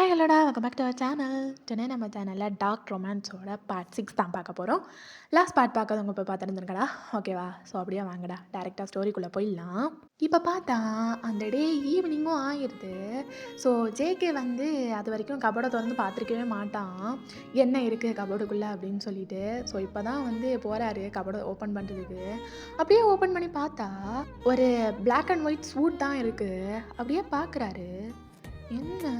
Hi ஹலோடா welcome back to our channel. Today நம்ம சேனலில் டார்க் ரொமான்ஸோட பார்ட் 6 தான் பார்க்க போகிறோம். லாஸ்ட் பார்ட் பார்க்காதவங்க இப்போ பார்த்துருந்துருக்கடா, ஓகேவா? ஸோ அப்படியே வாங்கடா, டேரெக்டாக ஸ்டோரிக்குள்ளே போயிடலாம். இப்போ பார்த்தா அந்த டே ஈவினிங்கும் ஆயிடுது. ஸோ ஜேகே வந்து அது வரைக்கும் கபோர்டை திறந்து பார்த்துருக்கவே மாட்டான், என்ன இருக்குது கபோர்டுக்குள்ளே அப்படின்னு சொல்லிட்டு. ஸோ இப்போ தான் வந்து போகிறாரு கபோர்டை ஓப்பன் பண்ணுறதுக்கு. அப்படியே ஓப்பன் பண்ணி பார்த்தா ஒரு பிளாக் அண்ட் ஒயிட் சூட் தான் இருக்குது. அப்படியே பார்க்குறாரு, என்ன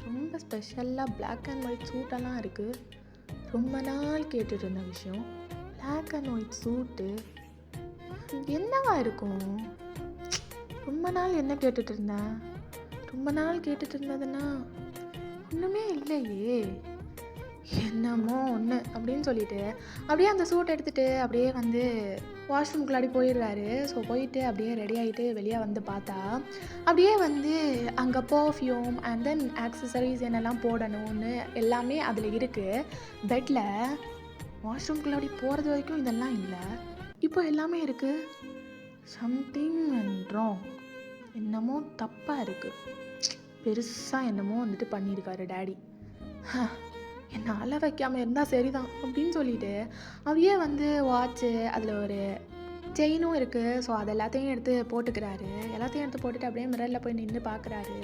ரொம்ப ஸ்பெஷலாக பிளாக் அண்ட் ஒயிட் சூட்டெல்லாம் இருக்குது. ரொம்ப நாள் கேட்டுட்டு இருந்த விஷயம், பிளாக் அண்ட் ஒயிட் சூட்டு என்னவா இருக்கும்? ரொம்ப நாள் என்ன கேட்டுட்டு இருந்தேன்? ரொம்ப நாள் கேட்டுட்டு இருந்ததுன்னா ஒன்றுமே இல்லையே, என்னமோ ஒன்று அப்படின்னு சொல்லிட்டு அப்படியே அந்த சூட் எடுத்துகிட்டு அப்படியே வந்து வாஷ்ரூம்குள்ளாடி போயிடுறாரு. ஸோ போயிட்டு அப்படியே ரெடி ஆகிட்டு வெளியே வந்து பார்த்தா அப்படியே வந்து அங்கே பர்ஃப்யூம் அண்ட் தென் ஆக்சசரிஸ் என்னெல்லாம் போடணும்னு எல்லாமே அதில் இருக்குது. பெட்டில் வாஷ்ரூம்குள்ளாடி போகிறது வரைக்கும் இதெல்லாம் இல்லை, இப்போ எல்லாமே இருக்குது. சம்திங் அண்ட் ராங், என்னமோ தப்பாக இருக்குது, பெருசாக என்னமோ வந்துட்டு பண்ணியிருக்காரு டேடி. என்னை அழ வைக்காமல் இருந்தால் சரிதான் அப்படின்னு சொல்லிட்டு அப்படியே வந்து வாட்ச்சு, அதில் ஒரு செயினும் இருக்குது. ஸோ அது எல்லாத்தையும் எடுத்து போட்டுக்கிறாரு. எல்லாத்தையும் எடுத்து போட்டுட்டு அப்படியே மிரரில் போய் நின்று பார்க்குறாரு.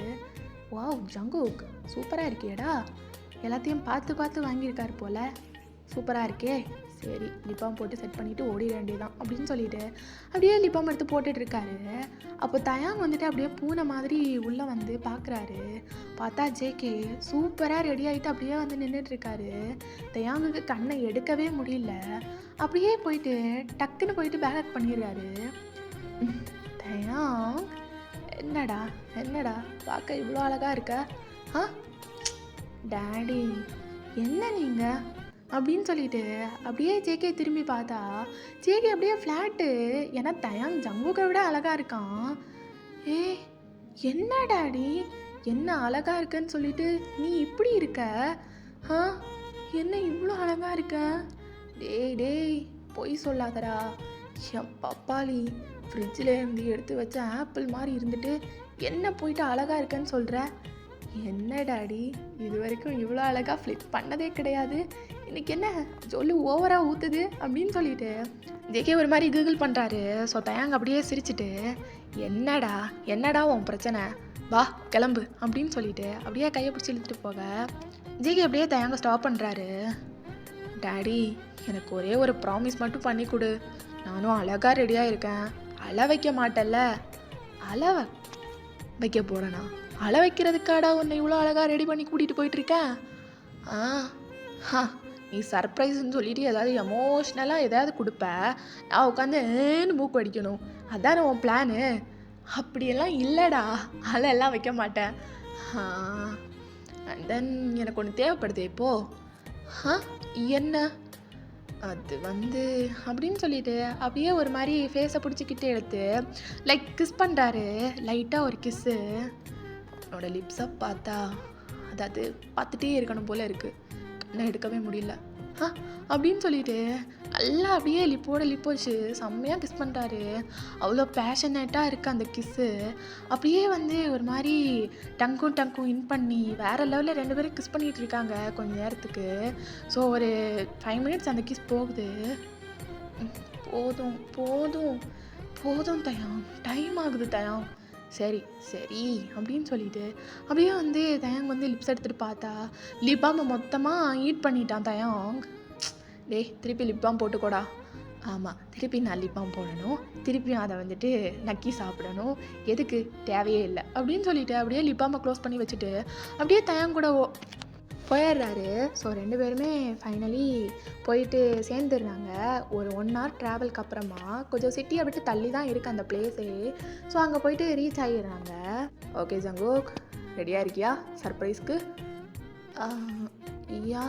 வாவ் ஜங்குக், சூப்பராக இருக்கியேடா, எல்லாத்தையும் பார்த்து பார்த்து வாங்கியிருக்காரு போல், சூப்பராக இருக்கே, சரி லிப்பாம் போட்டு செட் பண்ணிவிட்டு ஓடிட வேண்டியதான் அப்படின்னு சொல்லிட்டு அப்படியே லிப்பாம் எடுத்து போட்டுட்ருக்காரு. அப்போ தயாங் வந்துட்டு அப்படியே பூனை மாதிரி உள்ளே வந்து பார்க்குறாரு. பார்த்தா ஜேகே சூப்பராக ரெடி ஆகிட்டு அப்படியே வந்து நின்றுட்டுருக்காரு. தயாங்குக்கு கண்ணை எடுக்கவே முடியல. அப்படியே போயிட்டு டக்குன்னு போயிட்டு பேக் பண்ணிடுறாரு. தயாங், என்னடா என்னடா பார்க்க இவ்வளோ அழகாக இருக்க? டேடி என்ன நீங்கள் அப்படின்னு சொல்லிட்டு அப்படியே ஜேகே திரும்பி பார்த்தா ஜேகே அப்படியே ஃப்ளாட்டு. ஏன்னா தயாங் ஜங்குக்கை விட அழகாக இருக்கான். ஏ என்ன டாடி, என்ன அழகாக இருக்குன்னு சொல்லிட்டு நீ இப்படி இருக்க? என்ன இவ்வளோ அழகாக இருக்க? டேய் டேய் பொய் சொல்லாதடா, என் பப்பாளி ஃப்ரிட்ஜில் இருந்து எடுத்து வச்ச ஆப்பிள் மாதிரி இருந்துட்டு என்ன போயிட்டு அழகாக இருக்கேன்னு சொல்கிற? என்ன டாடி, இது வரைக்கும் இவ்வளோ அழகாக ஃப்ளிப் பண்ணதே கிடையாது, இன்றைக்கி என்ன சொல்லு ஓவராக ஊற்றுது அப்படின்னு சொல்லிட்டு ஜேகே ஒரு மாதிரி கூகுள் பண்ணுறாரு. ஸோ தயாங் அப்படியே சிரிச்சிட்டு, என்னடா என்னடா உன் பிரச்சனை, வா கிளம்பு அப்படின்னு சொல்லிட்டு அப்படியே கையை பிடிச்சி இழுத்துட்டு போக ஜேகே அப்படியே தயாங்க ஸ்டாப் பண்ணுறாரு. டாடி எனக்கு ஒரே ஒரு ப்ராமிஸ் மட்டும் பண்ணி கொடு, நானும் அழகாக ரெடியாக இருக்கேன், அழ வைக்க மாட்டேல்ல? அழ வைக்க போகிறேனா? அழ வைக்கிறதுக்காடா உன்னை இவ்வளோ அழகாக ரெடி பண்ணி கூட்டிகிட்டு போயிட்டுருக்கேன்? நீ சர்ப்ரைஸ்ன்னு சொல்லிட்டு ஏதாவது எமோஷ்னலாக ஏதாவது கொடுப்ப, நான் உட்காந்து ஏன்னு மூக்கு அடிக்கணும், அதானே உன் பிளானு? அப்படியெல்லாம் இல்லைடா, அழெல்லாம் வைக்க மாட்டேன். அண்ட் தென் எனக்கு ஒன்று தேவைப்படுது இப்போது. என்ன அது வந்து அப்படின்னு சொல்லிட்டு அப்படியே ஒரு மாதிரி ஃபேஸை பிடிச்சிக்கிட்டு எடுத்து லைக் கிஸ் பண்ணுறாரு. லைட்டாக ஒரு கிஸ்ஸு. என்னோட லிப்ஸை பார்த்தா அதாவது பார்த்துட்டே இருக்கணும் போல் இருக்குது, கண்ணை எடுக்கவே முடியல. அப்படின்னு சொல்லிட்டு நல்லா அப்படியே லிப்போட லிப் வச்சு செம்மையாக கிஸ் பண்ணுறாரு. அவ்வளோ பேஷனேட்டாக இருக்குது அந்த கிஸ்ஸு. அப்படியே வந்து ஒரு மாதிரி டங்கும் இன் பண்ணி வேறு லெவலில் ரெண்டு பேரும் கிஸ் பண்ணிகிட்டு இருக்காங்க கொஞ்சம் நேரத்துக்கு. ஸோ ஒரு 5 மினிட்ஸ் அந்த கிஸ் போகுது. போதும் போதும் போதும் தயாங், டைம் ஆகுது தயாங், சரி சரி அப்படின்னு சொல்லிட்டு அப்படியே வந்து தயாங் வந்து லிப்ஸ் எடுத்துகிட்டு பார்த்தா லிப் பாம் மொத்தமாக ஈட் பண்ணிட்டான் தயாங். டேய் திருப்பி லிப் பாம் போட்டுக்கோடா. ஆமாம், திருப்பி நான் லிப் பாம் போடணும், திருப்பியும் அதை வந்துட்டு நக்கி சாப்பிடணும், எதுக்கு தேவையே இல்லை அப்படின்னு சொல்லிட்டு அப்படியே லிப் பாமை க்ளோஸ் பண்ணி வச்சுட்டு அப்படியே தயாங் கூட போயிடுறாரு. ஸோ ரெண்டு பேருமே ஃபைனலி போயிட்டு சேர்ந்துடுறாங்க. ஒரு 1 hour ட்ராவலுக்கு அப்புறமா கொஞ்சம் சிட்டியை விட்டு தள்ளி தான் இருக்குது அந்த பிளேஸே. ஸோ அங்கே போயிட்டு ரீச் ஆகிடுறாங்க. ஓகே ஜங்குக், ரெடியாக இருக்கியா சர்ப்ரைஸ்க்கு? யா,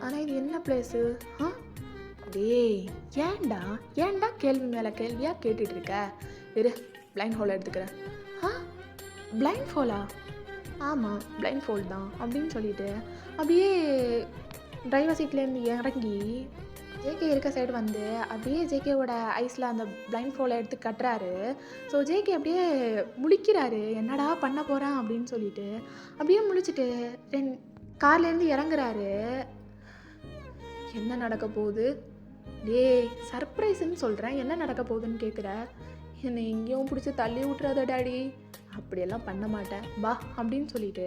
ஆனால் இது என்ன பிளேஸு? டேய் ஏன்டா கேள்வி மேலே கேள்வியாக கேட்டுட்ருக்க? இரு பிளைண்ட் ஹோல் எடுத்துக்கிறேன். பிளைண்ட் ஹோலா? ஆமாம் பிளைண்ட் ஃபோல்ட் தான் அப்படின்னு சொல்லிட்டு அப்படியே டிரைவர் சீட்லேருந்து இறங்கி ஜேகே இருக்க சைடு வந்து அப்படியே ஜேகேவோட ஐஸில் அந்த பிளைண்ட் ஃபோலை எடுத்து கட்டுறாரு. ஸோ ஜேகே அப்படியே முழிக்கிறாரு, என்னடா பண்ண போகிறேன் அப்படின்னு சொல்லிட்டு. அப்படியே முழிச்சிட்டு கார்லேருந்து இறங்குறாரு. என்ன நடக்க போகுது? டேய் சர்ப்ரைஸ்ன்னு சொல்கிறேன், என்ன நடக்க போகுதுன்னு கேட்குற? என்னை எங்கேயும் பிடிச்சி தள்ளி விட்றாத டாடி, அப்படியெல்லாம் பண்ண மாட்டேன் வா அப்படின்னு சொல்லிட்டு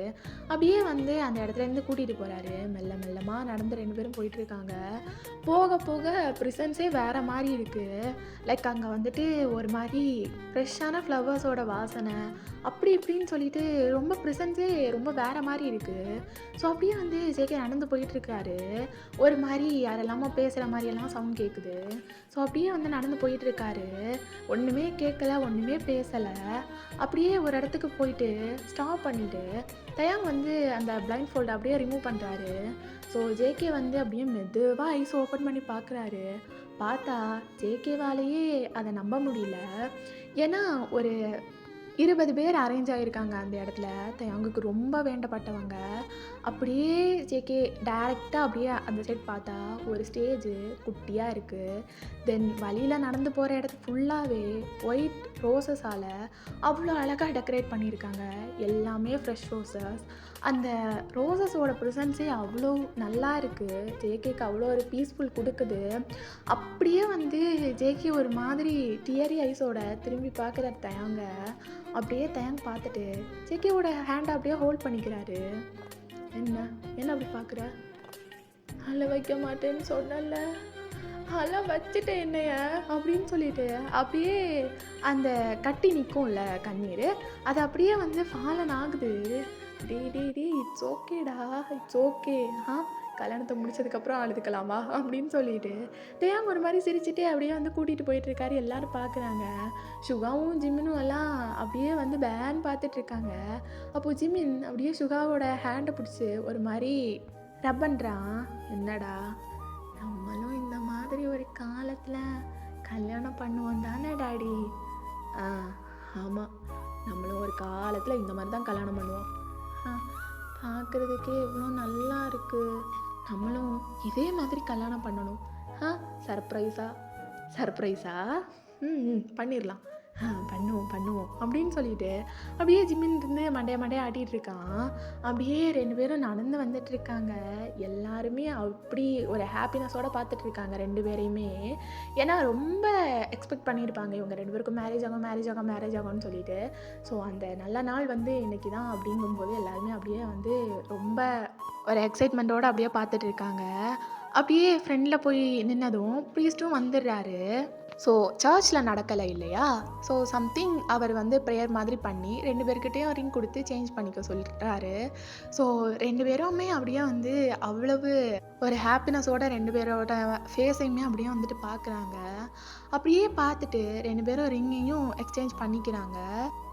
அப்படியே வந்து அந்த இடத்துலேருந்து கூட்டிகிட்டு போகிறாரு. மெல்ல மெல்லமாக நடந்து 2 பேரும் போயிட்டுருக்காங்க. போக போக ப்ரிசன்ஸே வேறு மாதிரி இருக்குது. லைக் அங்கே வந்துட்டு ஒரு மாதிரி ஃப்ரெஷ்ஷான ஃப்ளவர்ஸோட வாசனை அப்படி இப்படின்னு சொல்லிட்டு ரொம்ப ப்ரிசன்ஸே ரொம்ப வேறு மாதிரி இருக்குது. ஸோ அப்படியே வந்து ஜேகே நடந்து போயிட்டுருக்காரு. ஒரு மாதிரி யாரெல்லாமோ பேசுகிற மாதிரியெல்லாம் சவுண்ட் கேட்குது. ஸோ அப்படியே வந்து நடந்து போயிட்டுருக்காரு. ஒன்றுமே கேட்கல, ஒன்றுமே பேசலை. அப்படியே ஒரு இடத்துக்கு போயிட்டு ஸ்டாப் பண்ணிவிட்டு தயாங் வந்து அந்த பிளைண்ட் ஃபோல்டை அப்படியே ரிமூவ் பண்ணுறாரு. ஸோ ஜேகே வந்து அப்படியே மெதுவாக ஐஸ் ஓப்பன் பண்ணி பார்க்குறாரு. பார்த்தா ஜேகேவாலேயே அதை நம்ப முடியல. ஏன்னா ஒரு 20 பேர் அரேஞ்ச் ஆகியிருக்காங்க அந்த இடத்துல. தயாங்குக்கு ரொம்ப வேண்டப்பட்டவங்க. அப்படியே ஜேகே டைரெக்டாக அப்படியே அந்த சைட் பார்த்தா ஒரு ஸ்டேஜு குட்டியாக இருக்குது. தென் வழியில் நடந்து போகிற இடத்து ஃபுல்லாகவே ஒயிட் ரோசஸால் அவ்வளோ அழகாக டெக்கரேட் பண்ணியிருக்காங்க. எல்லாமே ஃப்ரெஷ் ரோசஸ். அந்த ரோசஸோட ப்ரெசன்ஸே அவ்வளோ நல்லா இருக்குது. ஜேகேக்கு அவ்வளோ ஒரு பீஸ்ஃபுல் கொடுக்குது. அப்படியே வந்து ஜேகே ஒரு மாதிரி டியரி ஐஸோட திரும்பி பார்க்குற தயாங்க. அப்படியே தயாங் பார்த்துட்டு ஜேகேவோட ஹேண்டை அப்படியே ஹோல்ட் பண்ணிக்கிறாரு. என்ன அப்படி பார்க்குற? அழ வைக்க மாட்டேன்னு சொன்னல, அழ வச்சுட்டேன் என்னைய அப்படின்னு சொல்லிட்டு அப்படியே அந்த கட்டி நிற்கும்ல கண்ணீர், அது அப்படியே வந்து ஃபாலன் ஆகுது. டே இட்ஸ் ஓகேடா, இட்ஸ் ஓகே. கல்யாணத்தை முடிச்சதுக்கப்புறம் அழுதுக்கலாமா அப்படின்னு சொல்லிட்டு தேயாங் ஒரு மாதிரி சிரிச்சுட்டே அப்படியே வந்து கூட்டிகிட்டு போயிட்டுருக்காரு. எல்லோரும் பார்க்குறாங்க. சுகாவும் ஜிமினும் எல்லாம் அப்படியே வந்து பேன் பார்த்துட்ருக்காங்க. அப்போது ஜிமின் அப்படியே சுகாவோட ஹேண்டை பிடிச்சி ஒரு மாதிரி ரப் பண்ணுறான். என்னடா நம்மளும் இந்த மாதிரி ஒரு காலத்தில் கல்யாணம் பண்ணுவோம் தானே டாடி? ஆமாம், நம்மளும் ஒரு காலத்தில் இந்த மாதிரி தான் கல்யாணம் பண்ணுவோம். பார்க்குறதுக்கே எவ்வளோ நல்லா இருக்குது. நம்மளும் இதே மாதிரி கல்யாணம் பண்ணணும். சர்ப்ரைஸா பண்ணிடலாம். பண்ணுவோம் அப்படின்னு சொல்லிட்டு அப்படியே ஜிம்மின் இருந்து மண்டைய ஆட்டிகிட்டு இருக்கான். அப்படியே 2 பேரும் நடந்து வந்துட்டுருக்காங்க. எல்லாருமே அப்படி ஒரு ஹாப்பினஸோடு பார்த்துட்ருக்காங்க 2 பேரையுமே. ஏன்னா ரொம்ப எக்ஸ்பெக்ட் பண்ணியிருப்பாங்க இவங்க 2 பேருக்கும் மேரேஜ் ஆகும்னு சொல்லிட்டு. ஸோ அந்த நல்ல நாள் வந்து இன்றைக்கி தான் அப்படிங்கும்போது எல்லாருமே அப்படியே வந்து ரொம்ப ஒரு எக்ஸைட்மெண்ட்டோடு அப்படியே பார்த்துட்ருக்காங்க. அப்படியே ஃப்ரெண்டில் போய் நின்னதும் ப்ரீஸ்ட்டும் வந்துடுறாரு. ஸோ சர்ச்சில் நடக்கலை இல்லையா? ஸோ சம்திங் அவர் வந்து ப்ரேயர் மாதிரி பண்ணி 2 பேர்கிட்டையும் ரிங் கொடுத்து சேஞ்ச் பண்ணிக்க சொல்லிட்டாரு. ஸோ 2 பேருமே அப்படியே வந்து அவ்வளவு ஒரு ஹாப்பினஸோட 2 பேரோட ஃபேஸையுமே அப்படியே வந்துட்டு பார்க்குறாங்க. அப்படியே பார்த்துட்டு 2 பேரும் ரிங்கையும் எக்ஸ்சேஞ்ச் பண்ணிக்கிறாங்க.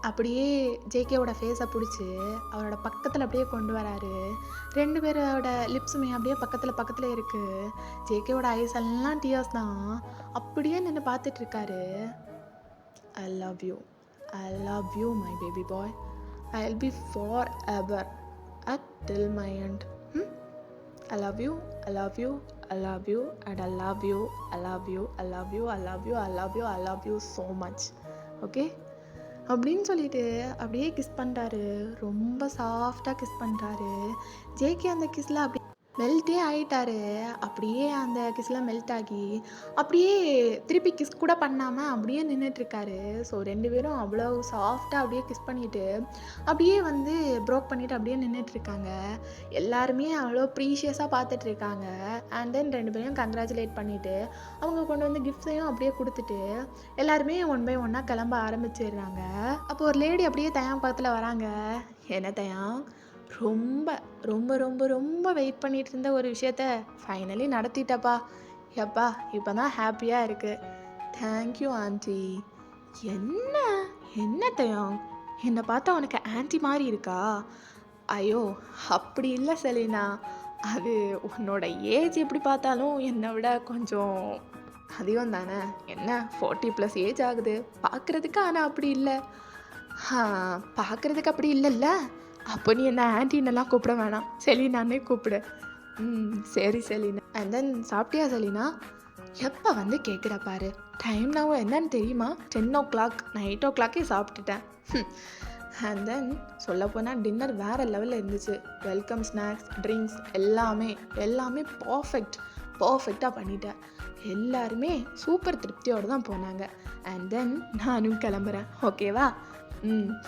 அப்படியே ஜேகேவோட ஃபேஸை பிடிச்சி அவரோட பக்கத்தில் அப்படியே கொண்டு வராரு. 2 பேரோட லிப்ஸுமே அப்படியே பக்கத்தில் இருக்குது. ஜேகேவோட ஐஸ் எல்லாம் டியர்ஸ் தான். அப்படியே நின்று பார்த்துட்ருக்காரு. I love you my baby boy. I will be for ever at till my end. I love you and I love you so much. Okay? அப்படின்னு சொல்லிட்டு அப்படியே கிஸ் பண்ணுறாரு. ரொம்ப சாஃப்டாக கிஸ் பண்ணுறாரு. ஜேகே அந்த கிஸ்ல அப்படி மெல்ட்டே ஆகிட்டாரு. அப்படியே அந்த கிஸ்லாம் மெல்ட் ஆகி அப்படியே திருப்பி கிஸ் கூட பண்ணாமல் அப்படியே நின்றுட்டுருக்காரு. ஸோ 2 பேரும் அவ்வளோ சாஃப்டாக அப்படியே கிஸ் பண்ணிவிட்டு அப்படியே வந்து ப்ரோக் பண்ணிவிட்டு அப்படியே நின்றுட்டுருக்காங்க. எல்லாருமே அவ்வளோ ப்ரீஷியஸாக பார்த்துட்ருக்காங்க. அண்ட் தென் 2 பேரையும் கங்க்ராச்சுலேட் பண்ணிவிட்டு அவங்க கொண்டு வந்து கிஃப்ட்ஸையும் அப்படியே கொடுத்துட்டு எல்லாருமே 1 by 1 கிளம்ப ஆரம்பிச்சிடுறாங்க. அப்போ ஒரு லேடி அப்படியே தயாங் பக்கத்தில் வராங்க. என்ன தயாங், ரொம்ப ரொம்ப ரொம்ப ரொம்ப வெயிட் பண்ணிகிட்டு இருந்த ஒரு விஷயத்த ஃபைனலி நடத்திட்டப்பா. எப்பா இப்போ தான் ஹாப்பியாக இருக்குது. Thank you aunty. என்ன தயாங், என்னை பார்த்தா உனக்கு ஆன்ட்டி மாதிரி இருக்கா? ஐயோ அப்படி இல்லை செலினா, அது உன்னோட ஏஜ் எப்படி பார்த்தாலும் என்னை விட கொஞ்சம் அதிகம் தானே. என்ன 40+ ஏஜ் ஆகுது பார்க்குறதுக்கு. ஆனால் அப்படி இல்லை. பார்க்குறதுக்கு அப்படி இல்லைல்ல. அப்போ நீ என்ன ஆன்ட்டின்னெல்லாம் கூப்பிட வேணாம், செலினானே கூப்பிடு. சரி செலினா. அண்ட் தென் சாப்பிட்டியா செலினா? எப்போ வந்து கேட்குற பாரு. டைம் நான் என்னன்னு தெரியுமா? 10 o'clock, நான் 8 o'clock சாப்பிட்டுட்டேன். அண்ட் தென் சொல்லப்போனால் டின்னர் வேறு லெவலில் இருந்துச்சு. வெல்கம் ஸ்நாக்ஸ், ட்ரிங்க்ஸ் எல்லாமே பர்ஃபெக்டாக பண்ணிட்டேன். எல்லாருமே சூப்பர் திருப்தியோடு தான் போனாங்க. அண்ட் தென் நானும் கிளம்புறேன். ஓகேவா?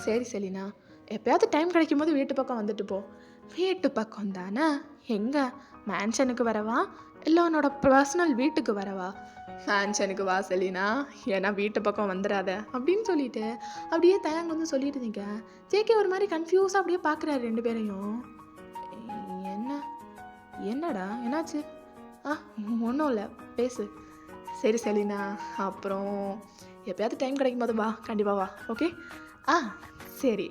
சரி செலினா, எப்போயாவது டைம் கிடைக்கும் போது வீட்டு பக்கம் வந்துட்டு போ. வீட்டு பக்கம் தானே? எங்கே? மேன்ஷனுக்கு வரவா இல்லை உன்னோட பர்சனல் வீட்டுக்கு வரவா? மேன்ஷனுக்கு வா செலினா, ஏன்னா வீட்டு பக்கம் வந்துடாத அப்படின்னு சொல்லிட்டு அப்படியே தயங்க வந்து சொல்லிட்டு இருந்தீங்க. ஜேகே ஒரு மாதிரி கன்ஃபியூஸாக அப்படியே பார்க்குறாரு 2 பேரையும். என்னடா என்னாச்சு? ஒன்றும் இல்லை, பேசு. சரி செலினா, அப்புறம் எப்போயாவது டைம் கிடைக்கும் போது வா, கண்டிப்பாக வா. ஓகே? சரி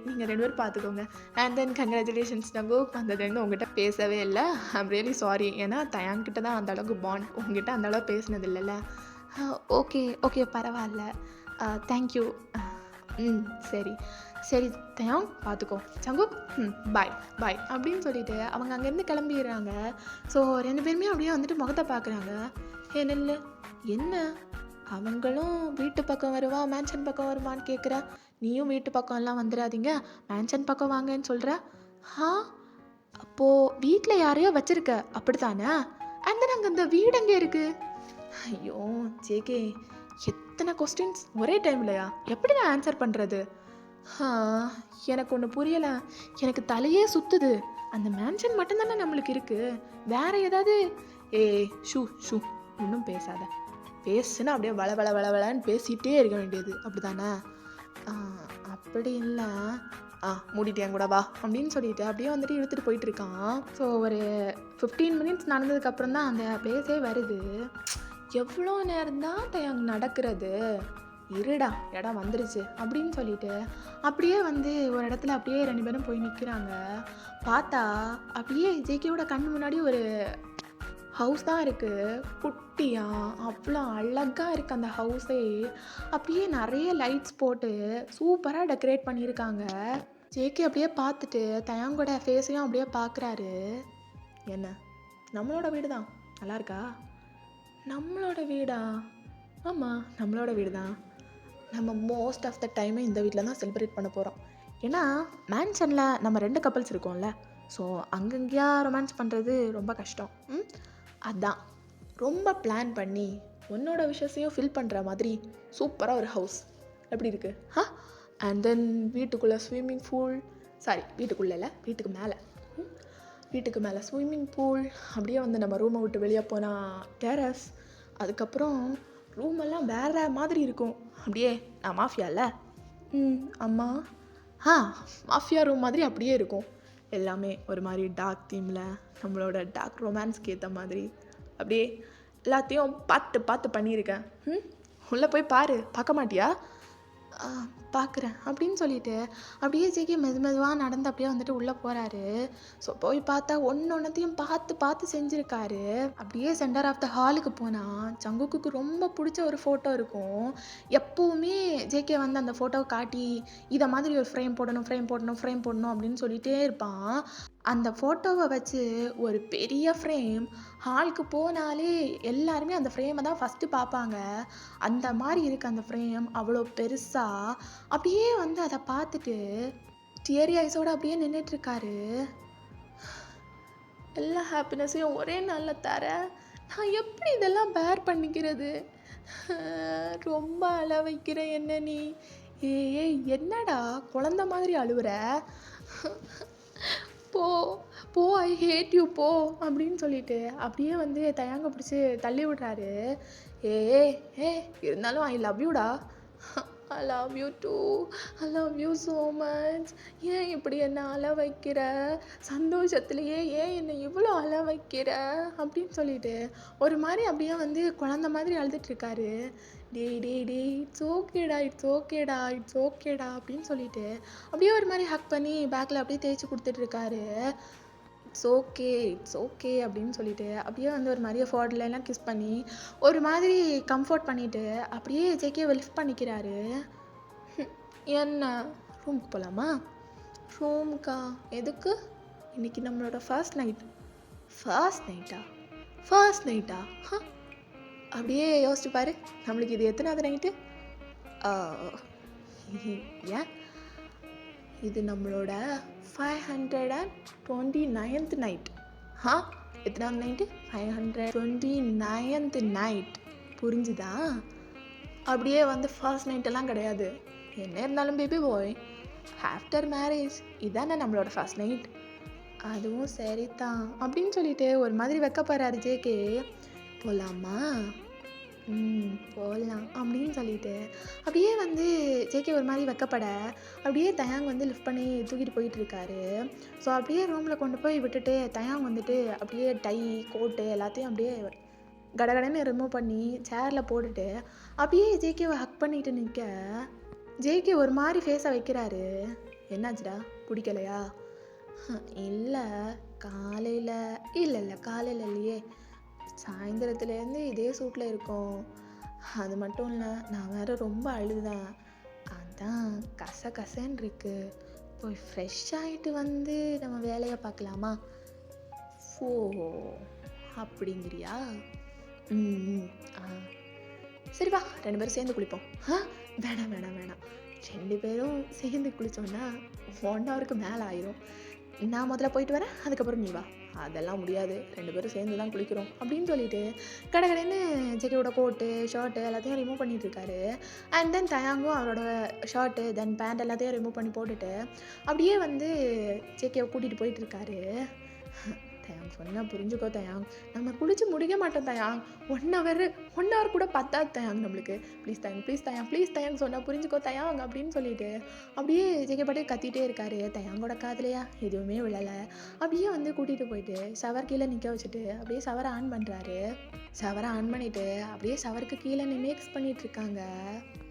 நீங்கள் 2 பேரும் பார்த்துக்கோங்க. அண்ட் தென் கங்க்ராச்சுலேஷன்ஸ் தங்கு, வந்ததுலேருந்து உங்ககிட்ட பேசவே இல்லை. I'm really sorry. ஏன்னா தயாங்கிட்ட தான் அந்த அளவுக்கு பாண்ட், உங்ககிட்ட அந்த அளவுக்கு பேசினது இல்லைல்ல. ஓகே பரவாயில்ல, தேங்க்யூ. சரி தயாங், பார்த்துக்கோ. சங்கு, பாய் அப்படின்னு சொல்லிட்டு அவங்க அங்கேருந்து கிளம்பிடுறாங்க. ஸோ 2 பேருமே அப்படியே வந்துட்டு முகத்தை பார்க்குறாங்க. என்ன அவங்களும் வீட்டு பக்கம் வருவா, மேன்ஷன் பக்கம் வருவான்னு கேட்குற. நீயும் வீட்டு பக்கம்லாம் வந்துடாதீங்க, மேன்ஷன் பக்கம் வாங்கன்னு சொல்கிற. அப்போது வீட்டில் யாரையோ வச்சுருக்க, அப்படித்தானே? அண்ட் தென் அங்கே அந்த வீடு எங்கே இருக்குது? ஐயோ ஜேகே, எத்தனை கொஸ்டின்ஸ் ஒரே டைம்லையா? எப்படி நான் ஆன்சர் பண்ணுறது? எனக்கு ஒன்று புரியலை, எனக்கு தலையே சுற்றுது. அந்த மேன்ஷன் மட்டும்தானே நம்மளுக்கு இருக்குது, வேற ஏதாவது? ஷூ இன்னும் பேசாத. பேசுனா அப்படியே வளன்னு பேசிகிட்டே இருக்க வேண்டியது, அப்படி தானே? அப்படி இல்லை. மூடிட்டேன் கூட வா அப்படின்னு சொல்லிட்டு அப்படியே வந்துட்டு இழுத்துட்டு போயிட்டு இருக்கான். ஸோ ஒரு 15 minutes நடந்ததுக்கப்புறம் தான் அந்த பிளேஸே வருது. எவ்வளோ நேரம்தான் தயங்க நடக்கிறது? இருடா, இடம் வந்துருச்சு அப்படின்னு சொல்லிட்டு அப்படியே வந்து ஒரு இடத்துல அப்படியே 2 பேரும் போய் நிற்கிறாங்க. பார்த்தா அப்படியே ஜேகேயோட கண் முன்னாடி ஒரு ஹவுஸ் தான் இருக்குது. குட்டியாக அவ்வளோ அழகாக இருக்குது அந்த ஹவுஸே. அப்படியே நிறைய லைட்ஸ் போட்டு சூப்பராக டெக்கரேட் பண்ணியிருக்காங்க. ஜேகே அப்படியே பார்த்துட்டு தயாங்கோட ஃபேஸையும் அப்படியே பார்க்குறாரு. என்ன, நம்மளோட வீடு தான், நல்லா இருக்கா? நம்மளோட வீடா? ஆமாம், நம்மளோட வீடு தான். நம்ம மோஸ்ட் ஆஃப் த டைமே இந்த வீட்டில் தான் செலிப்ரேட் பண்ண போகிறோம். ஏன்னா மேன்ஷனில் நம்ம 2 couples இருக்கோம்ல, ஸோ அங்கங்கேயா ரொமான்ஸ் பண்ணுறது ரொம்ப கஷ்டம். அதான் ரொம்ப பிளான் பண்ணி உன்னோட விஷயத்தையும் ஃபில் பண்ணுற மாதிரி சூப்பராக ஒரு ஹவுஸ் எப்படி இருக்குது? அண்ட் தென் வீட்டுக்குள்ளே ஸ்விம்மிங் பூல், வீட்டுக்குள்ளே இல்லை, வீட்டுக்கு மேலே ஸ்விம்மிங் பூல். அப்படியே வந்து நம்ம ரூமை விட்டு வெளியே போனால் டெரஸ். அதுக்கப்புறம் ரூமெல்லாம் வேறு மாதிரி இருக்கும். அப்படியே நான் மாஃபியாவில் அம்மா மாஃபியா ரூம் மாதிரி அப்படியே இருக்கும். எல்லாமே ஒரு மாதிரி டார்க் தீமில், நம்மளோட டார்க் ரொமான்ஸ்க்கு ஏற்ற மாதிரி அப்படியே எல்லாத்தையும் பார்த்து பண்ணியிருக்கேன். உள்ளே போய் பாரு, பார்க்க மாட்டியா? பார்க்குறேன் அப்படின்னு சொல்லிட்டு அப்படியே ஜேகே மெதுவாக நடந்து அப்படியே வந்துட்டு உள்ளே போகிறாரு. ஸோ போய் பார்த்தா ஒன்னொன்னையும் பார்த்து செஞ்சுருக்காரு. அப்படியே சென்டர் ஆஃப் த ஹாலுக்கு போனால் ஜங்குக்கு ரொம்ப பிடிச்ச ஒரு ஃபோட்டோ இருக்கும். எப்போவுமே ஜேகே வந்து அந்த ஃபோட்டோவை காட்டி இதை மாதிரி ஒரு ஃப்ரேம் போடணும் அப்படின்னு சொல்லிகிட்டே இருப்பான். அந்த ஃபோட்டோவை வச்சு ஒரு பெரிய ஃப்ரேம், ஹாலுக்கு போனாலே எல்லாருமே அந்த ஃப்ரேமை தான் ஃபஸ்ட்டு பார்ப்பாங்க. அந்த மாதிரி இருக்குது அந்த ஃப்ரேம், அவ்வளோ பெருசாக. அப்படியே வந்து அதை பார்த்துட்டு டியரி ஐஸோடு அப்படியே நின்றுட்டுருக்காரு. எல்லா ஹாப்பினஸையும் ஒரே நாளில் தர நான் எப்படி இதெல்லாம் பேர் பண்ணிக்கிறது? ரொம்ப அழ வைக்கிற என்ன நீ? ஏய் என்னடா குழந்த மாதிரி அழுவுற? போ ஐ ஹேட் யூ போ அப்படின்னு சொல்லிட்டு அப்படியே வந்து தயாங்க பிடிச்சி தள்ளி விடுறாரு. இருந்தாலும் ஐ லவ் யூடா. I love you too, I love you so much. ஏன் இப்படி என்னை அழ வைக்கிற? சந்தோஷத்துலையே ஏன் என்னை இவ்வளோ அழ வைக்கிற அப்படின்னு சொல்லிட்டு ஒரு மாதிரி அப்படியே வந்து குழந்த மாதிரி அழுதுட்ருக்காரு. டே இட்ஸ் ஓகேடா அப்படின்னு சொல்லிட்டு அப்படியே ஒரு மாதிரி ஹக் பண்ணி பேக்கில் அப்படியே தேய்ச்சி கொடுத்துட்ருக்காரு. இட்ஸ் ஓகே அப்படின்னு சொல்லிட்டு அப்படியே வந்து ஒரு மாதிரியே ஃபோர்ட்லாம் கிஸ் பண்ணி ஒரு மாதிரி கம்ஃபர்ட் பண்ணிவிட்டு அப்படியே ஜேகே லிஃப்ட் பண்ணிக்கிறாரு. என்ன, ரூமுக்கு போகலாமா? ரூமுக்கா? எதுக்கு? இன்றைக்கி நம்மளோட ஃபர்ஸ்ட் நைட்டா? அப்படியே யோசிச்சு பாரு, நம்மளுக்கு இது எத்தனாவது நைட்டு? ஏன் இது நம்மளோட 529th நைட். எத்தனாவது நைட்டு? 529th night. புரிஞ்சுதா? அப்படியே வந்து ஃபர்ஸ்ட் நைட்டெல்லாம் கிடையாது. என்ன இருந்தாலும் பேபி பாய், ஆஃப்டர் மேரேஜ் இதானே நம்மளோட ஃபர்ஸ்ட் நைட். அதுவும் சரிதான் அப்படின்னு சொல்லிட்டு ஒரு மாதிரி வெக்கப்படுறாரு ஜேகே. போகலாமா? போகலாம் அப்படின்னு சொல்லிட்டு அப்படியே வந்து ஜேகே ஒரு மாதிரி வெக்கப்பட அப்படியே தயாங் வந்து லிஃப்ட் பண்ணி தூக்கிட்டு போயிட்டு இருக்காரு. ஸோ அப்படியே ரூமில் கொண்டு போய் விட்டுட்டு தயாங் வந்துட்டு அப்படியே டை கோட்டு எல்லாத்தையும் அப்படியே கடகடன்னு ரிமூவ் பண்ணி சேரில் போட்டுட்டு அப்படியே ஜேகேவை ஹக் பண்ணிட்டு நிற்க ஜேகே ஒரு மாதிரி ஃபேஸை வைக்கிறாரு. என்னாச்சுடா, பிடிக்கலையா? இல்லை காலையில் இல்லை காலையில் இல்லையே, சாயந்தரத்துலேருந்து இதே சூட்டில் இருக்கோம். அது மட்டும் இல்லை, நான் வேறு ரொம்ப அழுதேன், அதான் கசன்னு இருக்கு. போய் ஃப்ரெஷ் ஆகிட்டு வந்து நம்ம வேலையை பார்க்கலாமா? ஓ அப்படிங்கிறியா? சரி வா, 2 பேரும் சேர்ந்து குளிப்போம். வேணாம் 2 பேரும் சேர்ந்து குளித்தோன்னா 1 ஹவருக்கு மேலே ஆயிரும். நான் முதல்ல போயிட்டு வரேன், அதுக்கப்புறம் நீ வா. அதெல்லாம் முடியாது, 2 பேரும் சேர்ந்து தான் குளிக்கிறோம் அப்படின்னு சொல்லிட்டு கடகடன்னு ஜேகேவோட கோட்டு ஷர்ட்டு எல்லாத்தையும் ரிமூவ் பண்ணிட்டு இருக்காரு. அண்ட் தென் தயாங்கும் அவரோட ஷர்ட்டு தென் பேண்ட் எல்லாத்தையும் ரிமூவ் பண்ணி போட்டுட்டு அப்படியே வந்து ஜேகேவை கூட்டிகிட்டு போயிட்டு இருக்காரு. தயாங் சொன்னால் புரிஞ்சுக்கோ தயாங், நம்ம குளிச்சு முடிக்க மாட்டோம் தயாங். 1 ஹவர் கூட பத்தாது தயாங் நம்மளுக்கு. ப்ளீஸ் தயாங் சொன்னால் புரிஞ்சுக்கோ தயாங் அப்படின்னு சொல்லிட்டு அப்படியே ஜேகே பாட்டு கத்திட்டே இருக்காரு. தயாங்கோட காதுலையா எதுவுமே விழலை. அப்படியே வந்து கூட்டிகிட்டு போயிட்டு ஷவர் கீழே நிற்க வச்சுட்டு அப்படியே ஷவரை ஆன் பண்ணுறாரு. ஷவரை ஆன் பண்ணிவிட்டு அப்படியே ஷவருக்கு கீழே நின்று கிஸ் பண்ணிகிட்டு இருக்காங்க.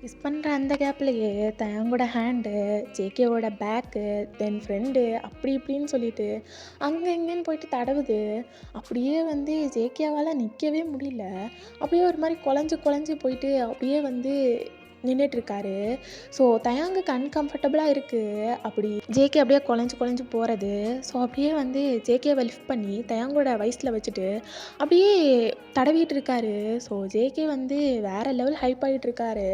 கிஸ் பண்ணுற அந்த கேப்லையே தயாங்கோட ஹேண்டு ஜேகேவோட பேக்கு தென் ஃப்ரெண்டு அப்படி இப்படின்னு சொல்லிட்டு அங்கே இங்கேன்னு போயிட்டு தடவுது. அப்படியே வந்து ஜேகேவால் நிற்கவே முடியல. அப்படியே ஒரு மாதிரி குழஞ்சி போயிட்டு அப்படியே வந்து நின்றுட்டுருக்காரு. ஸோ தயாங்குக்கு அன்கம்ஃபர்டபுளாக இருக்குது. அப்படி ஜேகே அப்படியே குழஞ்சி போகிறது. ஸோ அப்படியே வந்து ஜேகேவை லிஃப்ட் பண்ணி தயாங்கோட வயசில் வச்சுட்டு அப்படியே தடவிட்டு இருக்காரு. ஸோ ஜேகே வந்து வேறு லெவல் ஹைப் ஆகிட்டு இருக்காரு.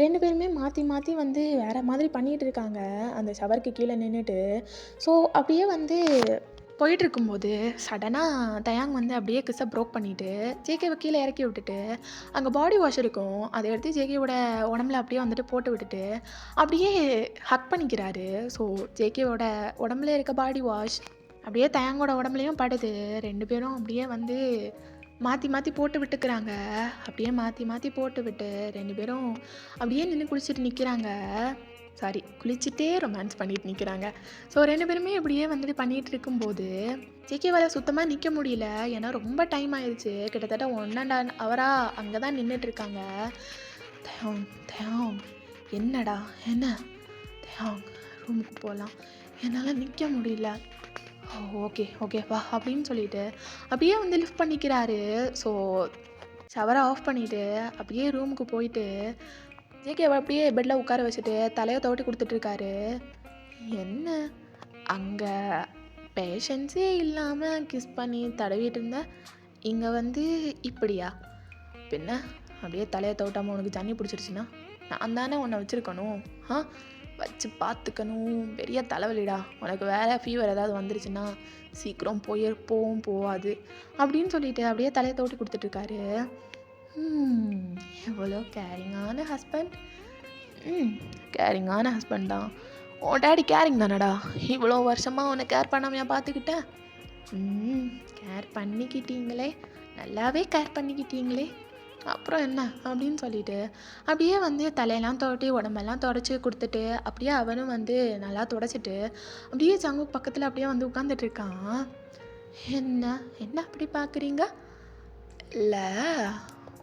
2 பேருமே மாற்றி வந்து வேறு மாதிரி பண்ணிகிட்டு இருக்காங்க அந்த ஷவருக்கு கீழே நின்றுட்டு. ஸோ அப்படியே வந்து போயிட்டுருக்கும்போது சடனாக தயாங் வந்து அப்படியே கிஸ்ஸை ப்ரோக் பண்ணிவிட்டு ஜேகேவை கீழே இறக்கி விட்டுட்டு அங்கே பாடி வாஷ் இருக்கும், அதை எடுத்து ஜேகேவோட உடம்புல அப்படியே வந்துட்டு போட்டு விட்டுட்டு அப்படியே ஹக் பண்ணிக்கிறாரு. ஸோ ஜேகேவோட உடம்புல இருக்க பாடி வாஷ் அப்படியே தயாங்கோட உடம்புலையும் படுது. 2 பேரும் அப்படியே வந்து மாற்றி போட்டு விட்டுக்கிறாங்க. அப்படியே மாற்றி போட்டு விட்டு 2 பேரும் அப்படியே நின்று குளிச்சுட்டு நிற்கிறாங்க. குளிச்சுட்டே ரொமான்ஸ் பண்ணிட்டு நிற்கிறாங்க. ஸோ 2 பேருமே இப்படியே வந்துட்டு பண்ணிகிட்டு இருக்கும்போது ஜேகேவால் சுத்தமாக நிற்க முடியல. ஏன்னா ரொம்ப டைம் ஆயிடுச்சு. கிட்டத்தட்ட 1.5 ஹவராக அங்கே தான் நின்றுட்டுருக்காங்க. தயாங் என்னடா என்ன தயாங், ரூமுக்கு போகலாம், என்னால் நிற்க முடியல. ஓகே வா அப்படின்னு சொல்லிட்டு அப்படியே வந்து லிஃப்ட் பண்ணிக்கிறாரு. ஸோ ஷவரை ஆஃப் பண்ணிவிட்டு அப்படியே ரூமுக்கு போயிட்டு ஜேகேவை அப்படியே பெட்டில் உட்கார வச்சுட்டு தலையை தோட்டி கொடுத்துட்ருக்காரு. என்ன அங்கே பேஷன்ஸே இல்லாமல் கிஸ் பண்ணி தடவிட்டு இருந்த, இங்கே வந்து இப்படியா? பின்ன அப்படியே தலையை தோட்டாமல் உனக்கு தண்ணி பிடிச்சிருச்சுன்னா நான் தானே உன்னை வச்சுருக்கணும், வச்சு பார்த்துக்கணும். பெரிய தலைவலிடா உனக்கு. வேறு ஃபீவர் ஏதாவது வந்துருச்சுன்னா சீக்கிரம் போகவும் போகாது அப்படின்னு சொல்லிட்டு அப்படியே தலையை தோட்டி கொடுத்துட்ருக்காரு. எவ்வளோ கேரிங்கான ஹஸ்பண்ட். கேரிங்கான ஹஸ்பண்ட் தான். உன் டேடி கேரிங் தானடா, இவ்வளோ வருஷமாக உன்னை கேர் பண்ணாமையா பார்த்துக்கிட்டேன். கேர் பண்ணிக்கிட்டீங்களே, நல்லாவே கேர் பண்ணிக்கிட்டீங்களே, அப்புறம் என்ன அப்படின்னு சொல்லிட்டு அப்படியே வந்து தலையெல்லாம் தோட்டி உடம்பெல்லாம் தொடச்சி கொடுத்துட்டு அப்படியே அவனும் வந்து நல்லா தொடச்சிட்டு அப்படியே ஜங்கு பக்கத்தில் அப்படியே வந்து உட்காந்துட்ருக்கான். என்ன அப்படி பார்க்குறீங்க? இல்லை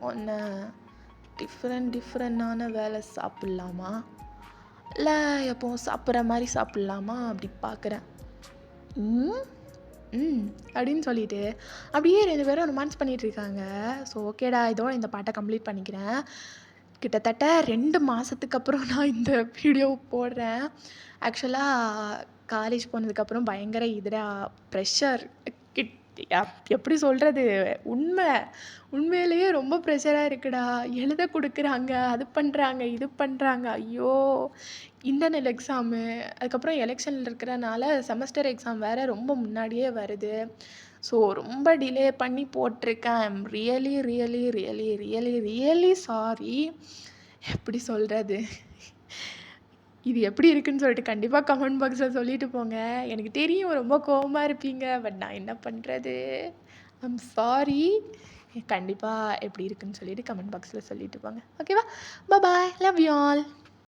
ஒன்று டிஃப்ரெண்டான வேலை சாப்பிட்லாமா, இல்லை எப்போவும் சாப்பிட்ற மாதிரி சாப்பிட்லாமா அப்படி பார்க்குறேன். அப்படின்னு சொல்லிட்டு அப்படியே 2 பேரும் ரொமான்ஸ் பண்ணிகிட்டு இருக்காங்க. ஸோ ஓகேடா, இதோட இந்த பாட்டை கம்ப்ளீட் பண்ணிக்கிறேன். கிட்டத்தட்ட 2 மாதத்துக்கு அப்புறம் நான் இந்த வீடியோ போடுறேன். ஆக்சுவலாக காலேஜ் போனதுக்கப்புறம் பயங்கர ப்ரெஷர் எப்படி சொல்கிறது, உண்மை உண்மையிலேயே ரொம்ப ப்ரெஷராக இருக்குடா. எழுத கொடுக்குறாங்க, அது பண்ணுறாங்க, இது பண்ணுறாங்க. ஐயோ, இன்டர்னல் எக்ஸாமு, அதுக்கப்புறம் எலெக்ஷனில் இருக்கிறனால செமஸ்டர் எக்ஸாம் வேறு ரொம்ப முன்னாடியே வருது. ஸோ ரொம்ப டிலே பண்ணி போட்டிருக்கேன். I am really really really really really sorry. எப்படி சொல்கிறது, இது எப்படி இருக்குன்னு சொல்லிட்டு கண்டிப்பாக கமெண்ட் பாக்ஸில் சொல்லிட்டு போங்க. எனக்கு தெரியும் ரொம்ப கோவமாக இருப்பீங்க, பட் நான் என்ன பண்ணுறது, ஐம் சாரி. கண்டிப்பாக எப்படி இருக்குன்னு சொல்லிட்டு கமெண்ட் பாக்ஸில் சொல்லிட்டு போங்க. ஓகேவா? பாய், லவ் யூ ஆல்.